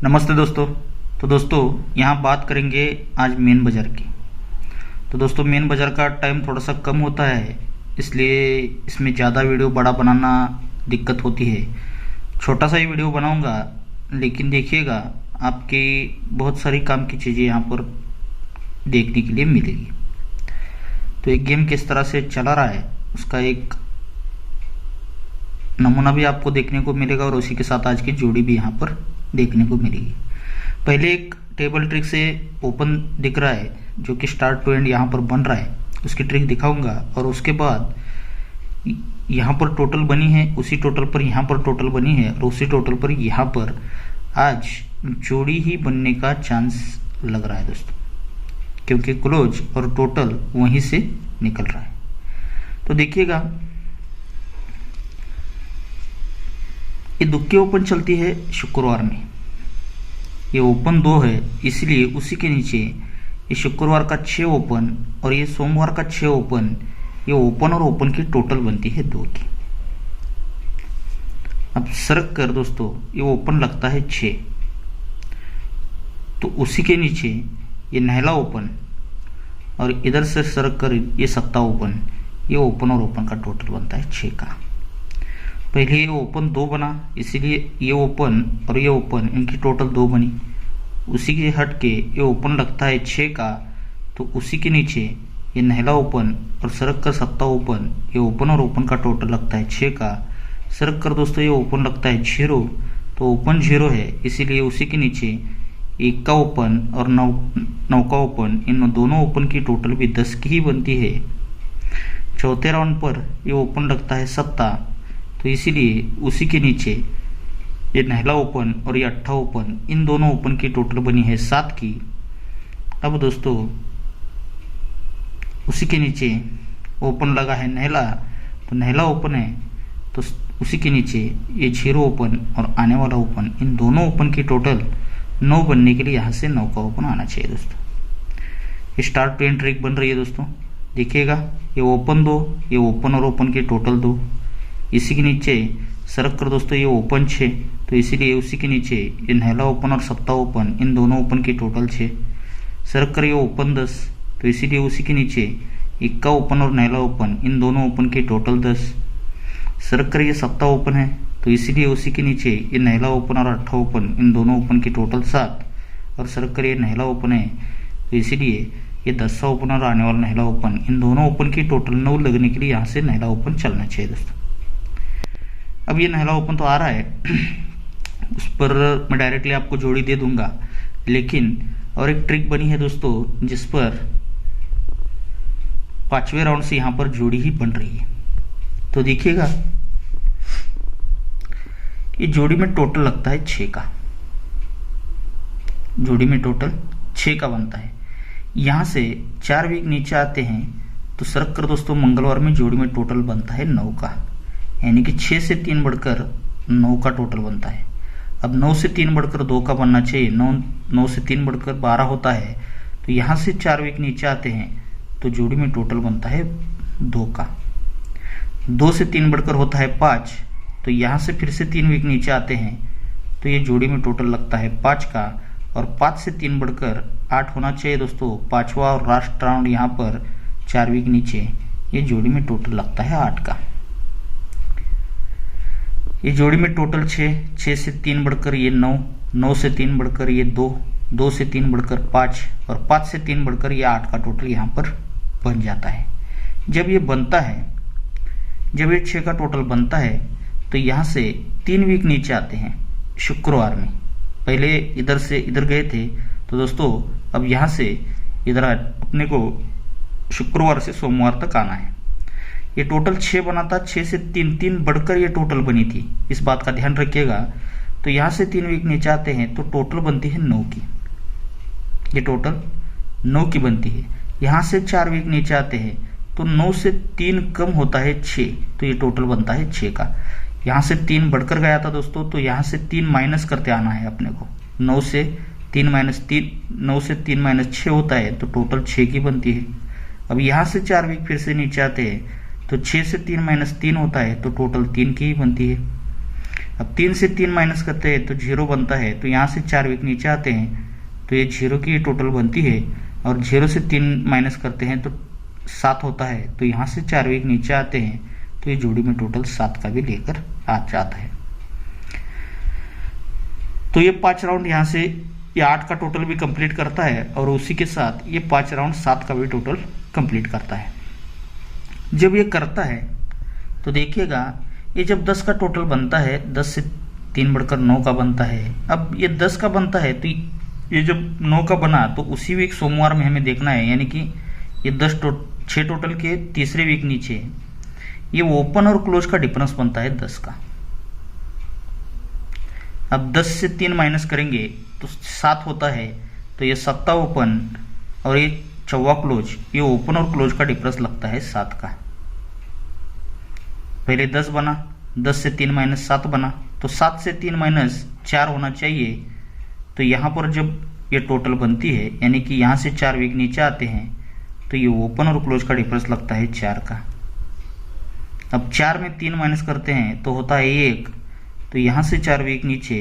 नमस्ते दोस्तों। तो दोस्तों यहाँ बात करेंगे आज मेन बाज़ार की। तो दोस्तों मेन बाज़ार का टाइम थोड़ा सा कम होता है, इसलिए इसमें ज़्यादा वीडियो बड़ा बनाना दिक्कत होती है। छोटा सा ही वीडियो बनाऊंगा, लेकिन देखिएगा आपकी बहुत सारी काम की चीज़ें यहाँ पर देखने के लिए मिलेगी। तो एक गेम किस तरह से चला रहा है उसका एक नमूना भी आपको देखने को मिलेगा और उसी के साथ आज की जोड़ी भी यहाँ पर देखने को मिलेगी। पहले एक टेबल ट्रिक से ओपन दिख रहा है जो कि स्टार्ट टू एंड यहाँ पर बन रहा है, उसकी ट्रिक दिखाऊंगा। और उसके बाद यहाँ पर टोटल बनी है, उसी टोटल पर यहाँ पर टोटल बनी है और उसी टोटल पर यहाँ पर आज जोड़ी ही बनने का चांस लग रहा है दोस्तों, क्योंकि क्लोज और टोटल वहीं से निकल रहा है। तो देखिएगा ये दुक्की ओपन चलती है शुक्रवार में, ये ओपन 2 है, इसलिए उसी के नीचे ये शुक्रवार का 6 ओपन और ये सोमवार का 6 ओपन, ये ओपन और ओपन की टोटल बनती है 2 की। अब सरक कर दोस्तों ये ओपन लगता है 6, तो उसी के नीचे ये नहला ओपन और इधर से सरक कर ये सत्ता ओपन, ये ओपन और ओपन का टोटल बनता है 6 का। पहले ये ओपन 2 बना, इसीलिए ये ओपन और ये ओपन इनकी टोटल 2 बनी। उसी के हट के ये ओपन लगता है 6 का, तो उसी के नीचे ये नहला ओपन और सरक कर सत्ता ओपन, ये ओपन और ओपन का टोटल लगता है 6 का। सरक कर दोस्तों ये ओपन लगता है 0, तो ओपन 0 है, इसीलिए उसी के नीचे 1 का ओपन और 9 का ओपन, इन दोनों ओपन की टोटल भी 10 की ही बनती है। चौथे राउंड पर ये ओपन लगता है सत्ता, तो इसीलिए उसी के नीचे ये नहला ओपन और ये अट्ठा ओपन, इन दोनों ओपन की टोटल बनी है 7 की। अब दोस्तों उसी के नीचे ओपन लगा है नहला, तो नहला ओपन है, तो उसी के नीचे ये 0 ओपन और आने वाला ओपन, इन दोनों ओपन की टोटल 9 बनने के लिए यहाँ से 9 का ओपन आना चाहिए दोस्तों। ये स्टार्ट टू एंड ट्रिक बन रही है दोस्तों, देखिएगा ये ओपन 2, ये ओपन और ओपन की टोटल 2। इसी के नीचे सरक कर दोस्तों ये ओपन 6, तो इसीलिए उसी के नीचे ये नहला ओपन और सत्ता ओपन, इन दोनों ओपन की टोटल 6। सरक कर ये ओपन 10, तो इसीलिए उसी के नीचे 1 का ओपन और नहला ओपन, इन दोनों ओपन की टोटल 10। सरक कर ये सत्ता ओपन है, तो इसीलिए उसी के नीचे ये नहला ओपन और अट्ठा ओपन, इन दोनों ओपन की टोटल 7। और सरक कर ये नहला ओपन है, तो इसीलिए ये 10 ओपन और आने वाला नहला ओपन, इन दोनों ओपन की टोटल 9 लगने के लिए यहाँ से नहला ओपन चलना चाहिए दोस्तों। अब ये नहला ओपन तो आ रहा है उस पर मैं डायरेक्टली आपको जोड़ी दे दूंगा, लेकिन और एक ट्रिक बनी है दोस्तों जिस पर 5वें राउंड से यहाँ पर जोड़ी ही बन रही है। तो देखिएगा ये जोड़ी में टोटल लगता है 6 का, जोड़ी में टोटल 6 का बनता है। यहाँ से 4 वीक नीचे आते हैं, तो सरक कर दोस्तों मंगलवार में जोड़ी में टोटल बनता है 9 का, यानी कि 6 से 3 बढ़कर 9 का टोटल बनता है। अब 9 से 3 बढ़कर 2 का बनना चाहिए, 9 से 3 बढ़कर 12 होता है, तो यहाँ से 4 वीक नीचे आते हैं, तो जोड़ी में टोटल बनता है 2 का। 2 से 3 बढ़कर होता है 5, तो यहाँ से फिर से 3 वीक नीचे आते हैं, तो ये जोड़ी में टोटल लगता है 5 का। और 5 से 3 बढ़कर 8 होना चाहिए दोस्तों, 5वां और लास्ट राउंड यहाँ पर 4 वीक नीचे, ये जोड़ी में टोटल लगता है 8 का। ये जोड़ी में टोटल 6 से 3 बढ़कर ये 9 से 3 बढ़कर ये 2 से 3 बढ़कर 5 और 5 से 3 बढ़कर ये 8 का टोटल यहाँ पर बन जाता है। जब ये बनता है, जब ये 6 का टोटल बनता है, तो यहाँ से 3 वीक नीचे आते हैं शुक्रवार में। पहले इधर से इधर गए थे, तो दोस्तों अब यहाँ से इधर अपने को शुक्रवार से सोमवार तक आना है। ये टोटल 6 बना था, 6 से 3 बढ़कर ये टोटल बनी थी, इस बात का ध्यान रखिएगा। तो यहाँ से 3 वीक नीचे आते हैं, तो टोटल बनती है 9 की, ये टोटल 9 की बनती है। यहाँ से 4 वीक नीचे आते हैं, तो 9 से 3 कम होता है 6, तो ये टोटल बनता है 6 का। यहाँ से 3 बढ़कर गया था दोस्तों, तो यहाँ से 3 माइनस करते आना है अपने को, 9 से 3 माइनस 6 होता है, तो टोटल 6 की बनती है। अब यहाँ से 4 वीक फिर से नीचे आते हैं, तो 6 से 3 माइनस 3 होता है, तो टोटल 3 की ही बनती है। अब 3 से 3 माइनस करते हैं तो 0 बनता है, तो यहाँ से 4 वीक नीचे आते हैं तो ये 0 की टोटल बनती है, और 0 से 3 माइनस करते हैं तो 7 होता है, तो यहाँ से 4 वीक नीचे आते हैं तो ये जोड़ी में टोटल 7 का भी लेकर आ जाता है। तो ये 5 राउंड यहाँ से ये 8 का टोटल भी कंप्लीट करता है, और उसी के साथ ये 5 राउंड 7 का भी टोटल कंप्लीट करता है। जब ये करता है तो देखिएगा ये जब 10 का टोटल बनता है, 10 से 3 बढ़कर 9 का बनता है। अब ये 10 का बनता है तो ये जब 9 का बना तो उसी वीक सोमवार में हमें देखना है, यानी कि ये 6 टोटल के तीसरे वीक नीचे ये ओपन और क्लोज का डिफरेंस बनता है 10 का। अब 10 से 3 माइनस करेंगे तो 7 होता है, तो ये 7 ओपन और ये 4 क्लोज, ये ओपन और क्लोज का डिफरेंस लगता है 7 का। पहले 10 बना, 10 से 3 माइनस 7 बना, तो 7 से 3 माइनस 4 होना चाहिए। तो यहाँ पर जब ये टोटल बनती है, यानी कि यहाँ से 4 वीक नीचे आते हैं तो ये ओपन और क्लोज का डिफरेंस लगता है 4 का। अब 4 में 3 माइनस करते हैं तो होता है 1, तो यहाँ से 4 वीक नीचे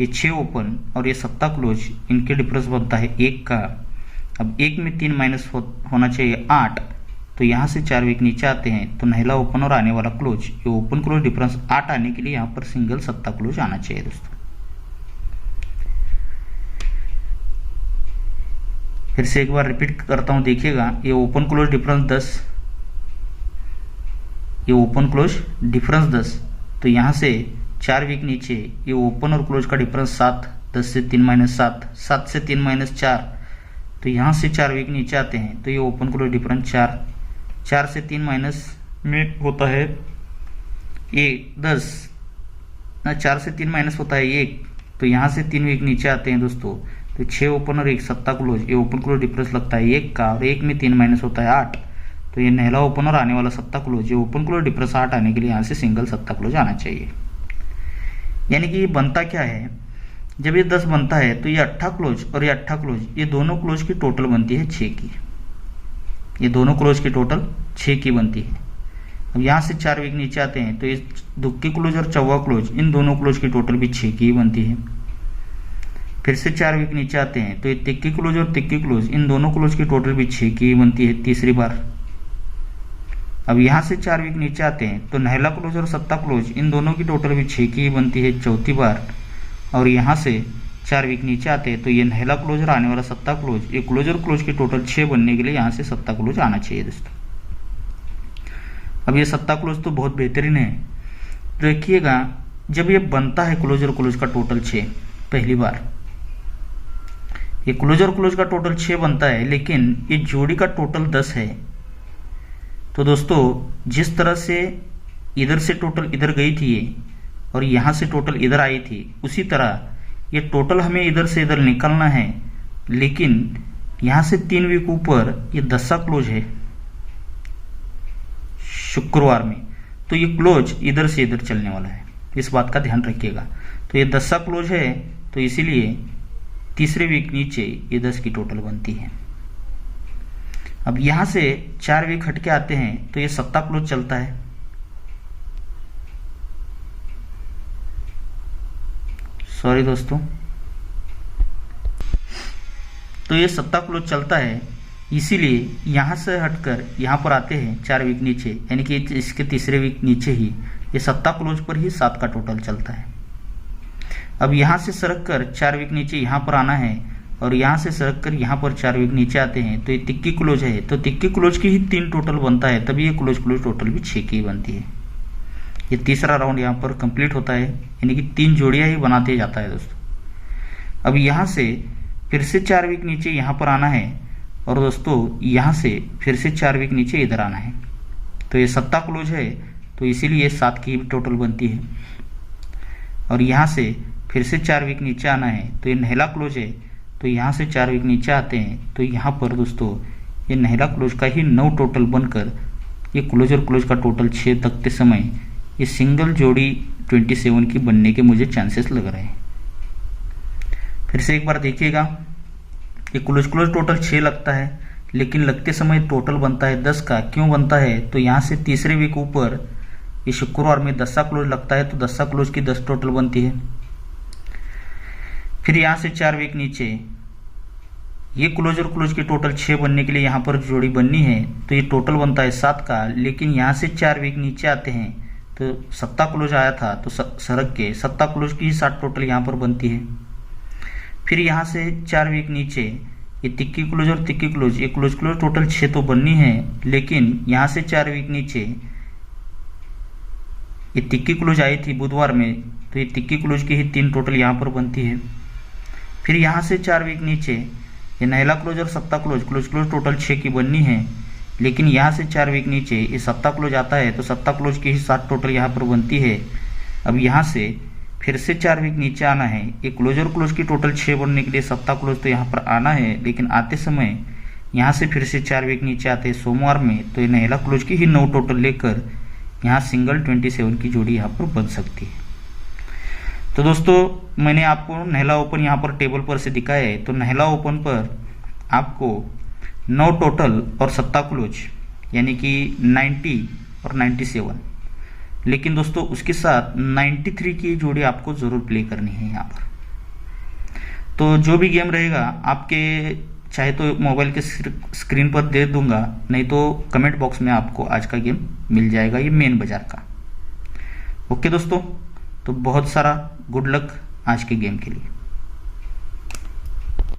ये 6 ओपन और ये 7 क्लोज, इनके डिफरेंस बनता है 1 का। अब 1 में 3 माइनस होना चाहिए 8, तो यहाँ से 4 वीक नीचे आते हैं तो नहला ओपन और आने वाला क्लोज, ये ओपन क्लोज डिफरेंस 8 आने के लिए यहाँ पर सिंगल 7 क्लोज आना चाहिए दोस्तों। फिर से एक बार रिपीट करता हूँ, देखिएगा ये ओपन क्लोज डिफरेंस 10, ये ओपन क्लोज डिफरेंस 10, तो यहाँ से 4 वीक नीचे ये ओपन और क्लोज का डिफरेंस 7, 10 से 3 माइनस 7, 7 से 3 माइनस 4, तो यहाँ से 4 वीक नीचे आते हैं तो ये ओपन क्लोज डिफरेंस 4, 4 से 3 माइनस में होता है 10 ना, 4 से 3 माइनस होता है 1, तो यहाँ से 3 वीक नीचे आते हैं दोस्तों, तो 6 ओपन और 1 7 क्लोज, ये ओपन क्लोज डिफरेंस लगता है 1 का, और 1 में 3 माइनस होता है 8, तो ये नहला ओपन और आने वाला 7 क्लोज, ये ओपन क्लोज डिफरेंस 8 आने के लिए यहाँ से सिंगल 7 क्लोज आना चाहिए। यानी कि ये बनता क्या है, जब ये 10 बनता है तो ये 8 क्लोज और ये 8 क्लोज, ये दोनों क्लोज की टोटल बनती है 6 की, ये दोनों क्लोज की टोटल 6 की बनती है। अब यहाँ से 4 वीक नीचे आते हैं तो ये दुक्की क्लोज और चौवा क्लोज, इन दोनों क्लोज की टोटल भी 6 की ही बनती है। फिर से 4 वीक नीचे आते हैं तो ये तिक्की क्लोज और तिक्की क्लोज, इन दोनों क्लोज की टोटल भी 6 की ही बनती है तीसरी बार। अब यहाँ से 4 वीक नीचे आते हैं तो नहला क्लोज और 7 क्लोज, इन दोनों की टोटल भी 6 की ही बनती है चौथी बार। और यहाँ से 4 वीक नीचे आते हैं तो ये नहला क्लोज और आने वाला 7 क्लोज, ये क्लोज और क्लोज की टोटल 6 बनने के लिए यहाँ से 7 क्लोज आना चाहिए दोस्तों। अब ये 7 क्लोज तो बहुत बेहतरीन है। देखिएगा जब ये बनता है क्लोज और क्लोज का टोटल 6 पहली बार, ये क्लोज और क्लोज का टोटल 6 बनता है, लेकिन ये जोड़ी का टोटल 10 है। तो दोस्तों जिस तरह से इधर से टोटल इधर गई थी और यहाँ से टोटल इधर आई थी, उसी तरह ये टोटल हमें इधर से इधर निकालना है, लेकिन यहाँ से 3 वीक ऊपर ये 10 क्लोज है शुक्रवार में, तो ये क्लोज इधर से इधर चलने वाला है, इस बात का ध्यान रखिएगा। तो ये 10 क्लोज है, तो इसीलिए तीसरे वीक नीचे ये 10 की टोटल बनती है। अब यहाँ से 4 वीक हट के आते हैं तो ये 7 क्लोज चलता है, सॉरी दोस्तों, तो ये 7 क्लोज चलता है, इसीलिए यहाँ से हटकर यहाँ पर आते हैं 4 वीक नीचे, यानी कि इसके तीसरे वीक नीचे ही ये 7 क्लोज पर ही 7 का टोटल चलता है। अब यहाँ से सरक कर 4 वीक नीचे यहाँ पर आना है, और यहाँ से सरक कर यहाँ पर 4 वीक नीचे आते हैं तो ये तिक्की क्लोज है, तो तिक्की क्लोज की ही 3 टोटल बनता है, तभी ये क्लोज क्लोज टोटल भी 6 की बनती है। ये तीसरा राउंड यहाँ पर कंप्लीट होता है, यानी कि 3 जोड़ियाँ ही बनाते जाता है दोस्तों। अब यहाँ से फिर से 4 वीक नीचे यहाँ पर आना है, और दोस्तों यहाँ से फिर से 4 वीक नीचे इधर आना है, तो ये 7 क्लोज है, तो इसीलिए 7 की टोटल बनती है। और यहाँ से फिर से 4 वीक नीचे आना है, तो ये नहला क्लोज है, तो यहाँ से 4 वीक नीचे आते हैं तो यहाँ पर दोस्तों ये नहला क्लोज का ही 9 टोटल बनकर ये क्लोज और क्लोज का टोटल 6 तकते समय ये सिंगल जोड़ी 27 की बनने के मुझे चांसेस लग रहे हैं। फिर से एक बार देखिएगा, ये क्लोज क्लोज टोटल 6 लगता है, लेकिन लगते समय टोटल बनता है 10 का। क्यों बनता है, तो यहाँ से तीसरे वीक ऊपर ये शुक्रवार में 10 क्लोज लगता है तो 10 क्लोज की 10 टोटल बनती है। फिर यहाँ से 4 वीक नीचे ये क्लोज और क्लोज की टोटल 6 बनने के लिए यहाँ पर जोड़ी बननी है, तो ये टोटल बनता है 7 का। लेकिन यहाँ से 4 वीक नीचे आते हैं तो 7 क्लोज आया था, तो सरक के 7 क्लोज की 7 टोटल यहाँ पर बनती है। फिर यहाँ से 4 वीक नीचे ये तिक्की क्लोज और तिक्की क्लोज, ये क्लोज क्लोज टोटल 6 तो बननी है, लेकिन यहाँ से 4 वीक नीचे ये तिक्की क्लोज आई थी बुधवार में, तो ये तिक्की क्लोज की ही 3 टोटल यहाँ पर बनती है। फिर यहाँ से 4 वीक नीचे ये नहला क्लोज और सप्ताह क्लोज, क्लोज क्लोज टोटल 6 की बननी है, लेकिन यहाँ से 4 वीक नीचे ये सप्ताह क्लोज आता है तो सप्ताह क्लोज की ही 7 टोटल यहाँ पर बनती है। अब यहाँ से फिर से 4 वीक नीचे आना है, ये क्लोज और क्लोज की टोटल 6 बनने के लिए सप्ताह क्लोज तो यहाँ पर आना है, लेकिन आते समय यहाँ से फिर से 4 वीक नीचे आते हैं सोमवार में, तो ये नहला क्लोज की ही 9 टोटल लेकर यहाँ सिंगल 27 की जोड़ी यहाँ पर बन सकती है। तो दोस्तों मैंने आपको नहला ओपन यहाँ पर टेबल पर से दिखाया है, तो नहला ओपन पर आपको 9 टोटल और सप्ताह क्लोज यानी कि 90 और 97, लेकिन दोस्तों उसके साथ 93 की जोड़ी आपको ज़रूर प्ले करनी है यहाँ पर। तो जो भी गेम रहेगा आपके चाहे तो मोबाइल के स्क्रीन पर दे दूंगा, नहीं तो कमेंट बॉक्स में आपको आज का गेम मिल जाएगा, ये मेन बाजार का। ओके दोस्तों, तो बहुत सारा गुड लक आज के गेम के लिए।